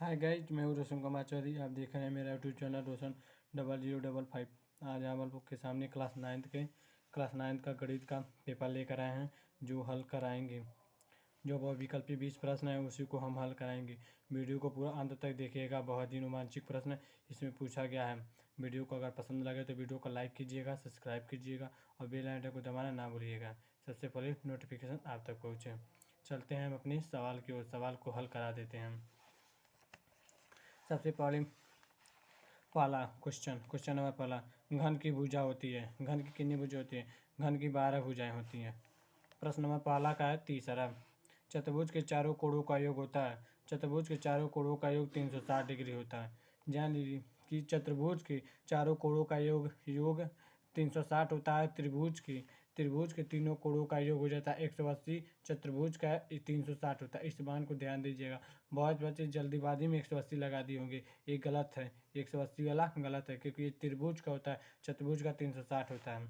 Hi guys, मैं हूँ रोशन कुमार चौधरी। आप देख रहे हैं मेरा यूट्यूब चैनल रोशन 0055। आज हम लोग के सामने क्लास नाइन्थ का गणित का पेपर लेकर आए हैं, जो हल कराएंगे। जो बहुत विकल्पी 20 प्रश्न है उसी को हम हल कराएंगे। वीडियो को पूरा अंत तक देखिएगा। बहुत ही रोमांचक प्रश्न इसमें पूछा गया है। वीडियो को अगर पसंद लगे तो वीडियो को लाइक कीजिएगा, सब्सक्राइब कीजिएगा और बेल आइकन को दबाना ना भूलिएगा, सबसे पहले नोटिफिकेशन आप तक पहुँचे। चलते हैं हम अपने सवाल की ओर। सवाल को हल करा देते हैं। सबसे पहला क्वेश्चन नंबर पहला, घन की भुजा होती है। घन की कितनी भुजा होती है? घन की 12 भुजाएं होती हैं। प्रश्न नंबर पहला का है तीसरा, चतुर्भुज के चारों कोणों का योग होता है। चतुर्भुज के चारों कोणों का योग 360 डिग्री होता है। जान लीजिए कि चतुर्भुज के चारों कोणों का योग 360 होता है। त्रिभुज के तीनों कोणों का योग हो जाता है 180। चतुर्भुज का 360 होता है। इस मान को ध्यान दीजिएगा। बहुत बच्चे जल्दीबाजी में 180 लगा दिए होंगे, ये गलत है। 180 वाला गलत है, क्योंकि ये त्रिभुज का होता है, चतुर्भुज का 360 होता है।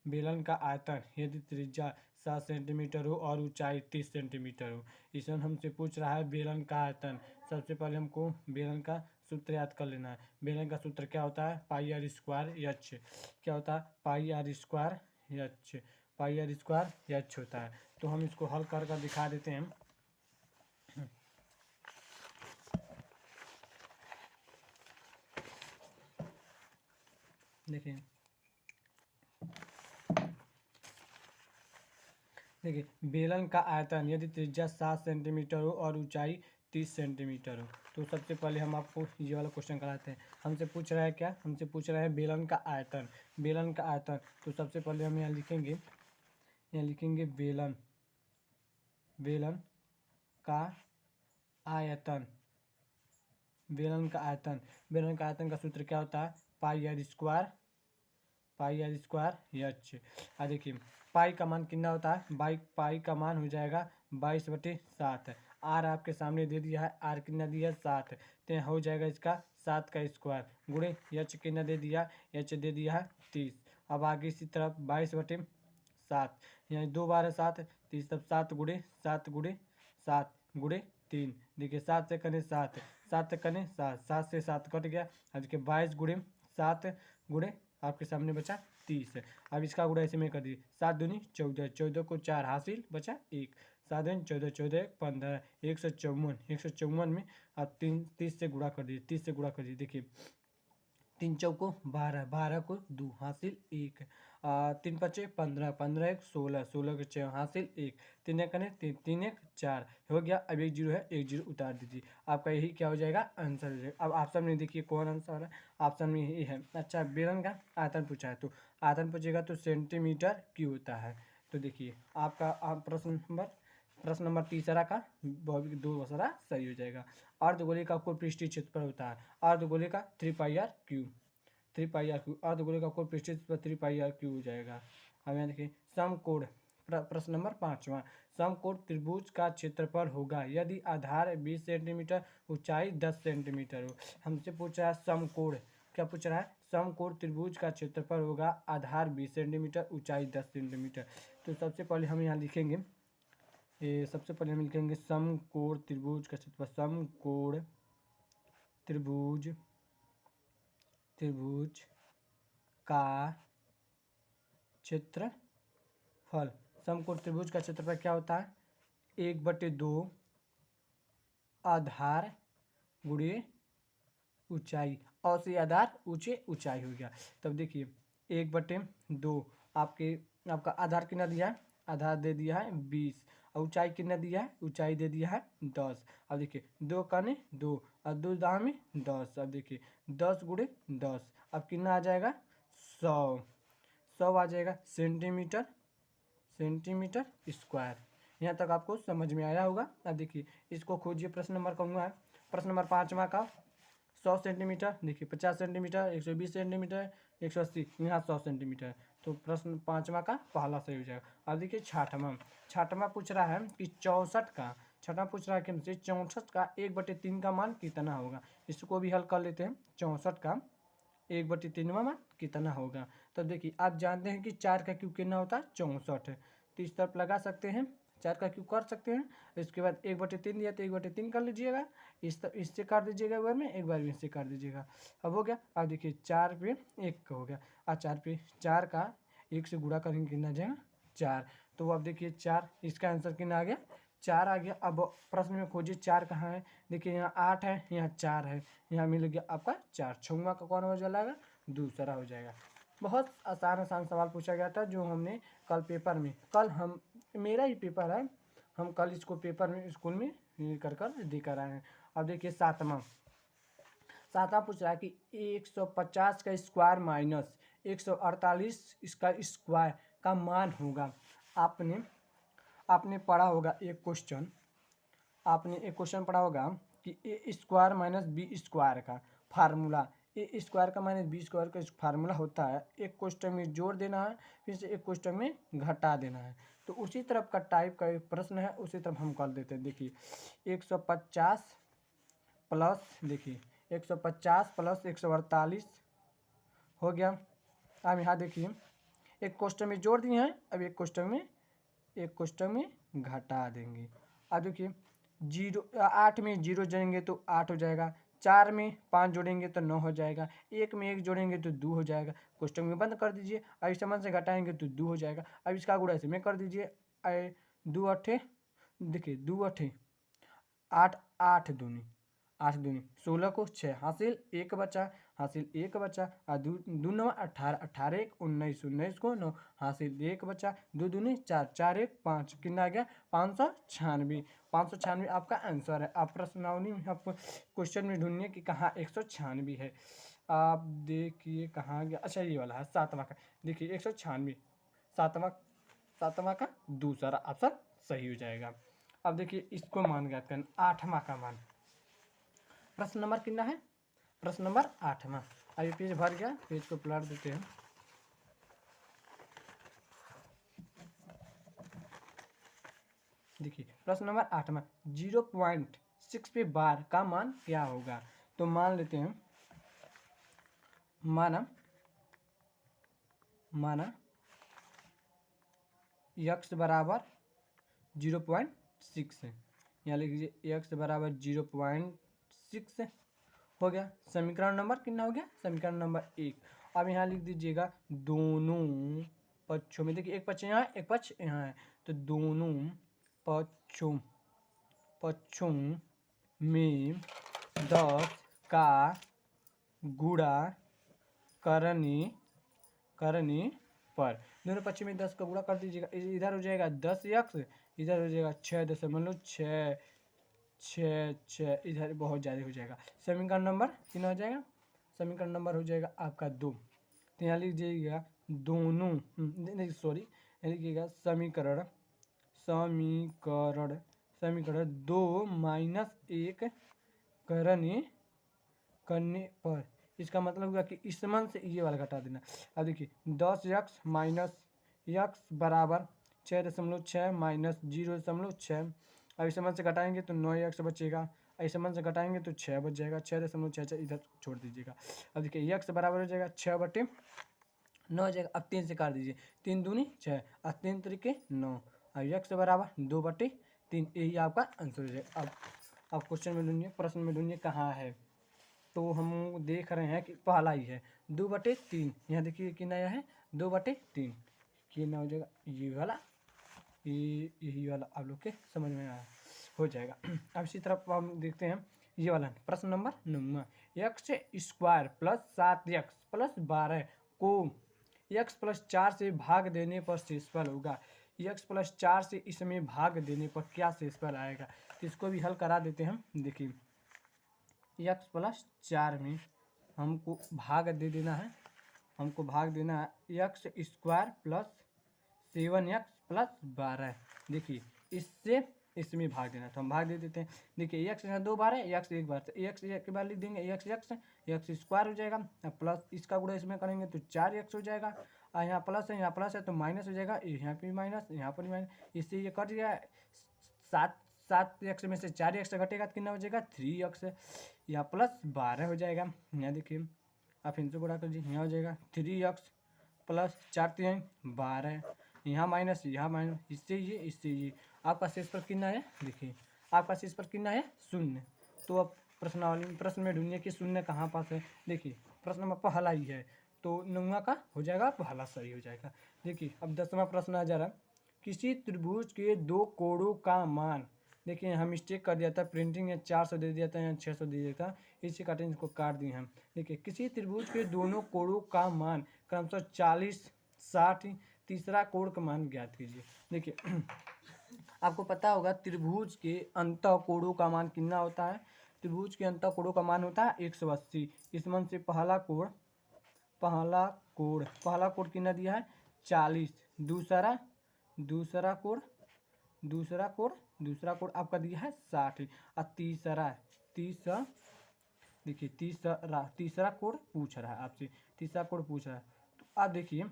बेलन का आयतन यदि त्रिज्या 7 सेंटीमीटर हो और ऊंचाई 30 सेंटीमीटर हो। इसमें हमसे पूछ रहा है बेलन का आयतन। सबसे पहले हमको बेलन का सूत्र याद कर लेना है। बेलन का सूत्र क्या होता है? Pi r square h. क्या होता है? Pi r square h. Pi r square h होता है। तो हम इसको हल कर दिखा देते हैं। देखिए बेलन का आयतन यदि त्रिज्या 7 सेंटीमीटर हो और ऊंचाई 30 सेंटीमीटर हो। तो सबसे पहले हम आपको ये वाला क्वेश्चन कराते हैं। हमसे पूछ रहा है क्या? हमसे पूछ रहा है बेलन का आयतन। बेलन का आयतन, तो सबसे पहले हम यहाँ लिखेंगे बेलन का आयतन। बेलन का आयतन का सूत्र क्या होता है? Pi r square H. देखिए पाई का मान कितना होता है? पाई का मान हो जाएगा 22/7। आर आपके सामने दे दिया है। आर कितना दिया है? 7। तो हो जाएगा इसका 7 का स्क्वायर गुणे एच कितना दे दिया? एच दे दिया है 30। अब आगे इसी तरफ 22/7, यानी 2 बार 7, 30 तब 7 गुणे 3। देखिए 7 से कने 7, 7 से कने 7, 7 से 7 कट गया। अब देखिए 22 गुणे 7 गुणे आपके सामने बचा 30 है। अब इसका गुणा ऐसे में कर दीजिए। 7 दूनी 14, 14 को 4 हासिल बचा 1। 7 दूनी 14, 14 15, 154 में आप 30 से गुणा कर दीजिए। 30 से गुणा कर दीजिए। देखिए 3 चौको 12, 12 को 2 हासिल 1, 3 पचे 15, 15 1 16, 16 के 6 हासिल 1, 3 एक 3, 3 1 4 हो गया। अब 1 जीरो है, 1 जीरो उतार दीजिए। आपका यही क्या हो जाएगा? आंसर हो जाएगा। अब ऑप्शन में देखिए कौन आंसर है। ऑप्शन में यही है। अच्छा, बेलन का आयतन पूछा है, तो आयतन पूछेगा तो सेंटीमीटर क्यूब होता है। तो देखिए आपका प्रश्न नंबर तीसरा का 2 सही हो जाएगा। अर्धगोले का कुल पृष्ठीय क्षेत्रफल होता है। अर्धगोले का 3πr³ अर्धगोले का कुल पृष्ठीय क्षेत्रफल 3πr³ हो जाएगा। अब यहाँ देखिए समकोण, प्रश्न नंबर 5वां, समकोण त्रिभुज का क्षेत्रफल होगा यदि आधार 20 सेंटीमीटर, ऊंचाई 10 सेंटीमीटर हो। हमसे पूछ रहा है समकोण। क्या पूछ रहा है? समकोण त्रिभुज का क्षेत्रफल होगा आधार 20 सेंटीमीटर, ऊंचाई 10 सेंटीमीटर। तो सबसे पहले हम यहाँ लिखेंगे समकोण त्रिभुज का क्षेत्रफल। समकोण त्रिभुज का क्षेत्रफल। समकोण त्रिभुज का क्षेत्रफल क्या होता है? 1/2 आधार गुणे ऊंचाई। और से आधार ऊंचे ऊंचाई हो गया। तब देखिए 1/2 आपका आधार कितना दिया है? आधार दे दिया है 20 और ऊंचाई कितना दिया है? ऊंचाई दे दिया है 10। अब देखिए 2 काने 2 और 2 दाम में 10। अब देखिए 10 गुणे 10, अब कितना आ जाएगा? 100 आ जाएगा सेंटीमीटर स्क्वायर। यहाँ तक आपको समझ में आया होगा। अब देखिए इसको खोजिए। प्रश्न नंबर कहूँगा प्रश्न नंबर 5वां का 100 सेंटीमीटर। देखिए 50 सेंटीमीटर, 120 सेंटीमीटर, 180, यहाँ 100 सेंटीमीटर। तो प्रश्न 5वां का पहला सही हो जाएगा। अब देखिए छठवां पूछ रहा है कि 64 पूछ रहा है कि हमसे 64 का 1/3 का मान कितना होगा। इसको भी हल कर लेते हैं। 64 का 1/3 मान कितना होगा। तो देखिए आप जानते हैं कि 4 का क्यूब कितना होता है? 64 है। तो इस तरफ लगा सकते हैं 4 का क्यूब कर सकते हैं। इसके बाद 1/3 दिया तो 1/3 कर लीजिएगा, इससे काट दीजिएगा एक बार में, एक बार में इससे काट दीजिएगा। अब हो गया। अब देखिए 4 पे 1 का हो गया, और 4 पे 4 का 1 से गुणा करेंगे कितना आ जाएगा 4। तो अब देखिए 4, इसका आंसर कितना आ गया 4 आ गया। अब प्रश्न में खोजिए 4 कहाँ है। देखिए यहाँ 8 है, यहाँ 4 है, यहाँ मिल गया आपका 4। 6वां का कौन हो जाएगा, दूसरा हो जाएगा। बहुत आसान आसान सवाल पूछा गया था जो हमने कल पेपर में, कल हम मेरा ही पेपर है, हम कल इसको पेपर में स्कूल में कर देकर आए हैं। अब देखिए सातवां पूछ रहा है कि 150 का स्क्वायर माइनस 148 इसका स्क्वायर का मान होगा। आपने पढ़ा होगा एक क्वेश्चन, आपने एक क्वेश्चन पढ़ा होगा कि ए स्क्वायर माइनस बी स्क्वायर का फार्मूला, ए स्क्वायर का माइनस बी स्क्वायर का फार्मूला होता है, एक क्वेश्चन में जोड़ देना है, फिर से एक क्वेश्चन में घटा देना है। तो उसी तरफ का टाइप का एक प्रश्न है, उसी तरफ हम कर देते हैं। देखिए 150 प्लस, देखिए 150 प्लस 148 हो गया। अब यहाँ देखिए एक क्वेश्चन में जोड़ दिए हैं, अब एक क्वेश्चन में घटा देंगे। अब देखिए 8 में 0 जोड़ेंगे तो 8 हो जाएगा, 4 में 5 जोड़ेंगे तो 9 हो जाएगा, 1 में 1 जोड़ेंगे तो 2 हो जाएगा। क्वेश्चन में बंद कर दीजिए। अब इस समान से घटाएंगे तो 2 हो जाएगा। अब इसका गुणा ऐसे में कर दीजिए, 2 अट्ठे, देखिए 2 अट्ठे 8, 8 दूनी 16 को 6 हासिल 1 बचा, और 2 9 18, 18 1 19, 19 को 9 हासिल 1 बचा, 2 दूनी 4, 4 1 5, कितना आ गया 596। 596 आपका आंसर है। आप प्रश्नावली में आपको क्वेश्चन में ढूंढिए कि कहाँ 196 है। आप देखिए कहाँ गया, अच्छा ये वाला है सातवां का। देखिए 196 सातवां का दूसरा ऑप्शन सही हो जाएगा। अब देखिए इसको मान ज्ञात करना, 8वां का मान। प्रश्न नंबर कितना है, प्रश्न नंबर 8वां। अभी पेज भर गया, पेज को पलट देते हैं। देखिए प्रश्न नंबर 8वां, 0.6 पे बार का मान क्या होगा। तो मान लेते हैं, माना x बराबर 0.6 है, यहाँ लिख लीजिए x बराबर 0.6 हो गया। समीकरण नंबर कितना हो गया, समीकरण नंबर 1। अब यहाँ लिख दीजिएगा दोनों पक्षों में, देखिए एक पक्ष यहाँ है, एक पक्ष यहाँ है, तो दोनों पक्षों में 10 का गुणा करने पर, दोनों पक्ष में 10 का गुणा कर दीजिएगा। इधर हो जाएगा 10x, इधर हो जाएगा 6.6, इधर बहुत ज़्यादा हो जाएगा। समीकरण नंबर कितना हो जाएगा, समीकरण नंबर हो जाएगा आपका 2। तो यहाँ लिख दीजिएगा दोनों, नहीं सॉरी, यहाँ लिखिएगा समीकरण 2 माइनस 1 करने पर, इसका मतलब हुआ कि इस मान से ये वाला घटा देना। अब देखिए 10x माइनस x बराबर 6.6 माइनस 0.6। अब इस मान से घटाएंगे तो 9x बचेगा, इस मान से घटाएंगे तो 6 बच जाएगा, 6.66 इधर छोड़ दीजिएगा। अब देखिए x बराबर हो जाएगा 6/9 हो जाएगा। अब 3 से काट दीजिए, 3 दूनी 6 और 3 तरीके 9, अब x बराबर 2/3, यही आपका आंसर हो जाएगा। अब क्वेश्चन में ढूंढिए, प्रश्न में ढूंढिए कहाँ है। तो हम देख रहे हैं कि पहला ही है 2/3, यहाँ देखिए कितना है 2/3, कितना हो जाएगा ये वाला, यही वाला आप लोग के समझ में आया हो जाएगा। अब इसी तरफ हम देखते हैं ये वाला प्रश्न number 9, x square plus 7x plus 12 को x प्लस 4 से भाग देने पर शेषफल होगा। x प्लस 4 से इसमें भाग देने पर क्या शेषफल आएगा, इसको भी हल करा देते हैं। देखिए x प्लस 4 में हमको भाग दे देना है, हमको भाग देना है x square plus 7x plus 12। देखिए इससे इसमें भाग देना, तो हम भाग दे देते हैं। देखिए x यहाँ 2 बार है, x एक बार, तो x के बाद लिख देंगे x स्क्वायर हो जाएगा, प्लस इसका गुणा इसमें करेंगे तो 4x हो जाएगा, और यहाँ प्लस है तो माइनस हो जाएगा, यहाँ पे माइनस, यहाँ पर माइनस, इससे ये कट गया। 7x में से 4x घटेगा तो कितना हो जाएगा 3x, यहाँ प्लस 12 हो जाएगा। यहाँ देखिए आप फिर से गुणा कर दीजिए, यहाँ हो जाएगा 3x प्लस 4 3 12, यहाँ माइनस, इससे ये आपका शेषफल कितना है, देखिए आपका शेषफल कितना है, 0। तो अब प्रश्न में ढूंढिए कि 0 कहाँ पास है। देखिए प्रश्न में पहला ही है, तो 9वां का हो जाएगा पहला सही हो जाएगा। देखिए अब 10वां प्रश्न आ जा रहा, किसी त्रिभुज के 2 कोणों का मान, देखिए हम मिस्टेक कर दिया था, प्रिंटिंग में 400 दे दिया था, यहाँ 600 दे दिया था, इसी कारण इसको काट दिए हम। देखिए किसी त्रिभुज के दोनों कोणों का मान क्रमशः 40, 60, तीसरा कोण का मान ज्ञात कीजिए। देखिए आपको पता होगा त्रिभुज के अंतः कोणों का मान कितना होता है। त्रिभुज के अंतः कोणों का मान होता है 180। इस मन से पहला कोण कितना दिया है, 40। दूसरा कोण आपका दिया है 60। और तीसरा कोण पूछ रहा है आपसे, तीसरा कोण पूछ रहा है। तो आप देखिए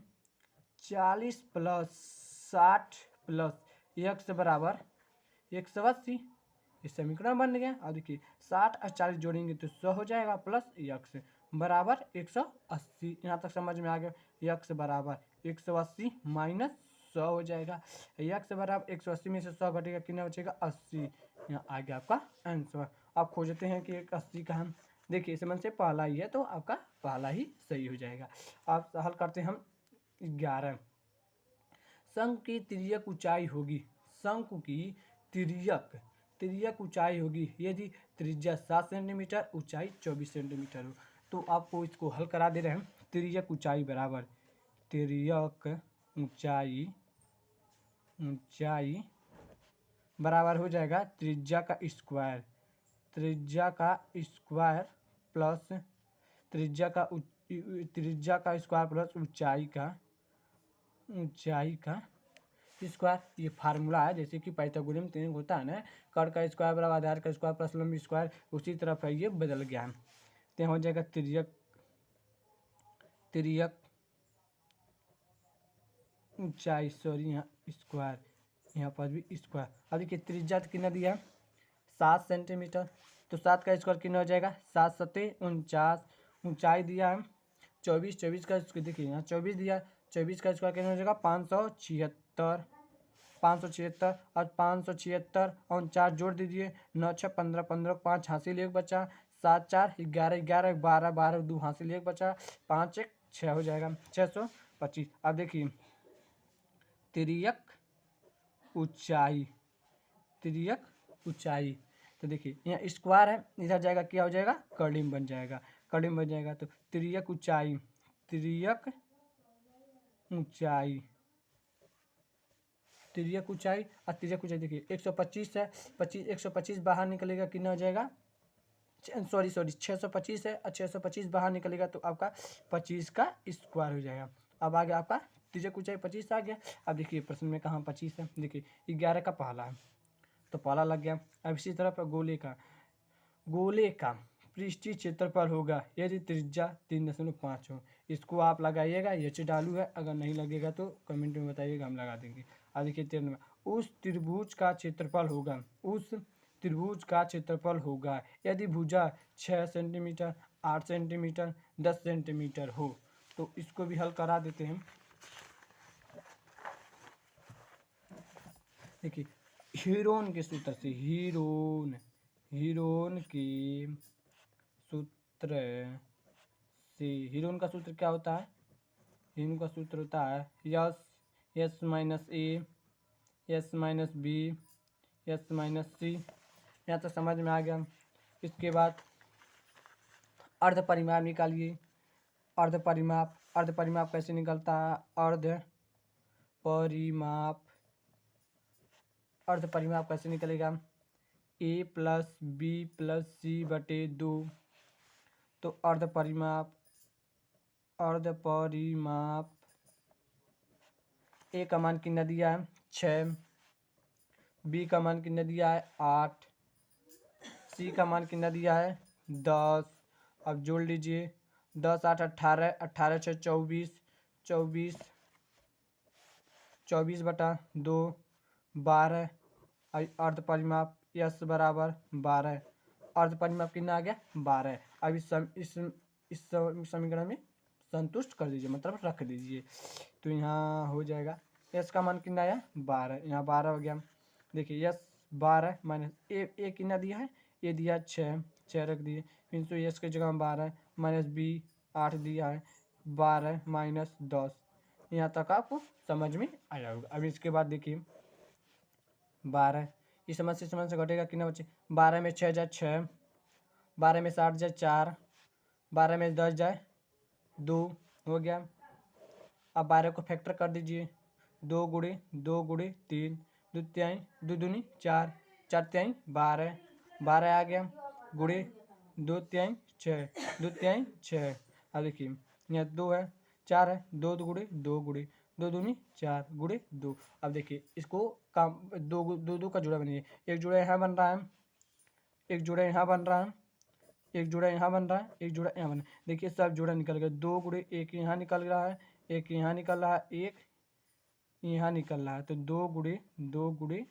40 प्लस 60 प्लस x बराबर 180, ये समीकरण बन गया। और देखिए 60 और 40 जोड़ेंगे तो 100 हो जाएगा, प्लस x बराबर 180। यहाँ तक समझ में आ गया। x बराबर 180 माइनस 100 हो जाएगा। x बराबर 180 में से 100 घटेगा, कितना बचेगा, 80। यहाँ आ गया आपका आंसर। आप खोजते हैं कि 80 का हम, देखिए इस मन से पहला ही है तो आपका पहला ही सही हो जाएगा। आप हल करते हैं हम 11। शंख की तिर्यक ऊंचाई होगी, शंकु की तिर्यक ऊंचाई होगी यदि त्रिज्या 7 सेंटीमीटर, ऊंचाई 24 सेंटीमीटर हो। तो आपको इसको हल करा दे रहे हैं। तिर्यक ऊंचाई बराबर हो जाएगा त्रिज्या का स्क्वायर प्लस त्रिज्या का स्क्वायर प्लस ऊंचाई का स्क्वायर। ये फार्मूला है, जैसे कि पाइथागोरस थ्योरम होता है ना, कर का स्क्वायर बराबर आधार का स्क्वायर प्लस लंब स्क्वायर, उसी तरफ है, ये बदल गया है। तो हो जाएगा तिर्यक ऊंचाई, सॉरी यहाँ स्क्वायर, यहाँ पर भी स्क्वायर। अब देखिए त्रिज्या कितना दिया है, 7 सेंटीमीटर, तो 7 का स्क्वायर कितना हो जाएगा, 7 सत्ते 49। ऊंचाई दिया है 24 का, देखिए यहाँ 24 दिया, 24 का स्क्वायर कितना हो जाएगा, 576। और 576 और 4 जोड़ दीजिए, 9 6 15, 15 5 हासिल 1 बचा, 7 4 11, 11 12, 12 2 हासिल 1 बचा, 5 1 6 हो जाएगा, 625। अब देखिए तिर्यक ऊंचाई, तो देखिए यहाँ स्क्वायर है, इधर जाएगा क्या हो जाएगा, कर्डिम बन जाएगा। तो तिर्यक ऊंचाई और तिर्यक ऊंचाई देखिए 125 है, 125 बाहर निकलेगा, कितना हो जाएगा, सॉरी 625 है, और 625 बाहर निकलेगा तो आपका 25 का स्क्वायर हो जाएगा। अब आ गया आपका तिर्यक ऊंचाई 25 आ गया। अब देखिए प्रश्न में कहाँ 25 है, देखिए 11 का पहला है तो पहला लग गया। अब इसी तरह गोले का पृष्ठीय क्षेत्रफल होगा यदि त्रिज्या 3.5 हो। इसको आप लगाइएगा, ये चालू है, अगर नहीं लगेगा तो कमेंट में बताइएगा, हम लगा देंगे। अब देखिए 13 में, उस त्रिभुज का क्षेत्रफल होगा यदि भुजा 6 सेंटीमीटर, 8 सेंटीमीटर, 10 सेंटीमीटर हो। तो इसको भी हल करा देते हैं। देखिए हीरोन के सूत्र से, हीरोन का सूत्र क्या होता है, हीरोन का सूत्र होता है s minus a, s minus b, s minus c. यहाँ तक समझ में आ गया। इसके बाद अर्ध परिमाप निकालिए। अर्ध परिमाप कैसे निकलता है, अर्ध परिमाप कैसे निकलेगा, a प्लस बी प्लस सी बटे 2। तो अर्ध परिमाप a का मान कितना दिया है, 6, b का मान कितना दिया है, 8, c का मान कितना दिया है, 10। अब जोड़ लीजिए, 10 8 18, 18 6 24, 24 बटा 2 12। अर्ध परिमाप यस बराबर 12, अर्ध परिमाप कितना आ गया, 12। अब इस समीकरण में संतुष्ट कर दीजिए, मतलब रख दीजिए। तो यहाँ हो जाएगा, एस का मान कितना आया, 12, यहाँ 12 हो गया। देखिए यस 12 माइनस ए कितना दिया है, ये दिया 6 रख दिए, फिर तो यस की जगह 12 माइनस बी 8 दिया है, 12 माइनस 10। यहाँ तक आपको समझ में आया होगा। अब इसके बाद देखिए 12 इस समझ से घटेगा कितना बचे, 12 में 6 जाए 6, 12 में 7 जाए 4, 12 में 10 जाए 2 हो गया। अब 12 को फैक्टर कर दीजिए, 2 गुणे 3, 2 तिहाई 2 दूनी 4, 4 तिहाई 12, 12 आ गया, गुणे 2 तिहाई 6, 2 तिहाई 6। अब देखिए यहाँ 2 है 4 है, 2 गुणे 2 दूनी 4 गुणे 2। अब देखिए इसको काम दो का जुड़ा बनिए, एक जुड़ा यहाँ बन रहा है, एक जुड़ा यहाँ बन रहा है, एक जुड़ा यहाँ बन रहा है, एक जुड़ा यहाँ बन रहा है। देखिए सब जुड़ा निकल गया, 2 गुणे 1 यहाँ निकल रहा है, एक यहाँ निकल रहा है, एक यहाँ निकल रहा है, तो 2 गुणे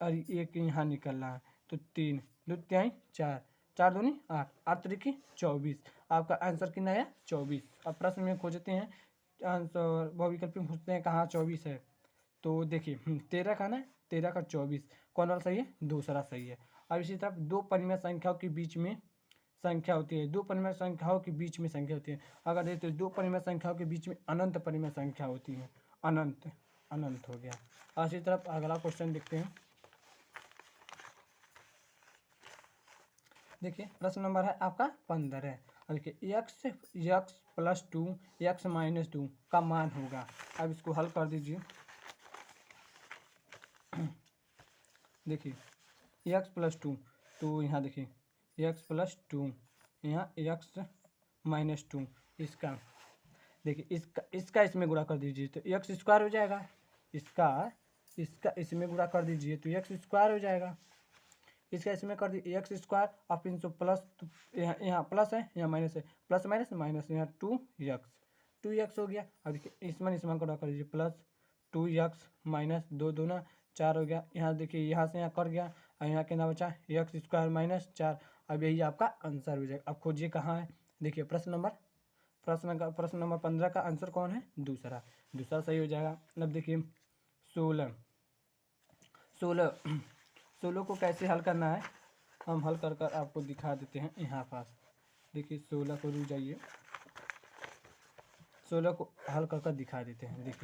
और एक यहाँ निकल रहा है, तो 3, 2 तिहाई 4, 4 दूनी 8, 8 तरीके 24। आपका आंसर कितना है 24। अब प्रश्न में खोजते हैं आंसर, बहुविकल्पी में पूछते हैं कहाँ 24 है, तो देखिए 13 का ना, 13 का 24 कौन वाला सही है, दूसरा सही है। अब इसी तरह दो परिमेय संख्याओं के बीच में संख्या होती है, दो परिमेय संख्याओं के बीच में संख्या होती है। अगर देखते दो परिमेय संख्याओं के बीच में अनंत परिमेय संख्या होती है, अनंत अनंत हो गया। और इसी तरफ अगला क्वेश्चन देखते हैं। देखिए प्रश्न नंबर है आपका 15 है। देखिए x प्लस 2 x माइनस 2 का मान होगा। अब इसको हल कर दीजिए। देखिए x प्लस 2, तो यहाँ देखिए x प्लस 2, यहाँ x माइनस 2, इसका देखिए इसका इसमें गुणा कर दीजिए तो एक्स स्क्वायर हो जाएगा, इसका इसमें गुणा कर दीजिए तो एक्स स्क्वायर हो जाएगा, इसका इसमें कर दीजिए एक्स स्क्वायर। आप इनको प्लस, यहाँ प्लस है यहाँ माइनस है, प्लस माइनस माइनस, यहाँ 2x हो गया। अब देखिए इसमें गुणा कर दीजिए, प्लस 2x माइनस 2 दूना 4 हो गया। यहाँ देखिए यहाँ से यहाँ कट गया और यहाँ कितना बचा एक्स स्क्वायर माइनस 4। अब यही आपका आंसर हो जाएगा। अब खोजिए कहाँ है, देखिए प्रश्न नंबर 15 का आंसर कौन है, दूसरा सही हो जाएगा। अब देखिए 16 को कैसे हल करना है, हम हल कर आपको दिखा देते हैं। यहाँ पास देखिए 16 को रुक जाइए, 16 को हल कर दिखा देते हैं। देखिए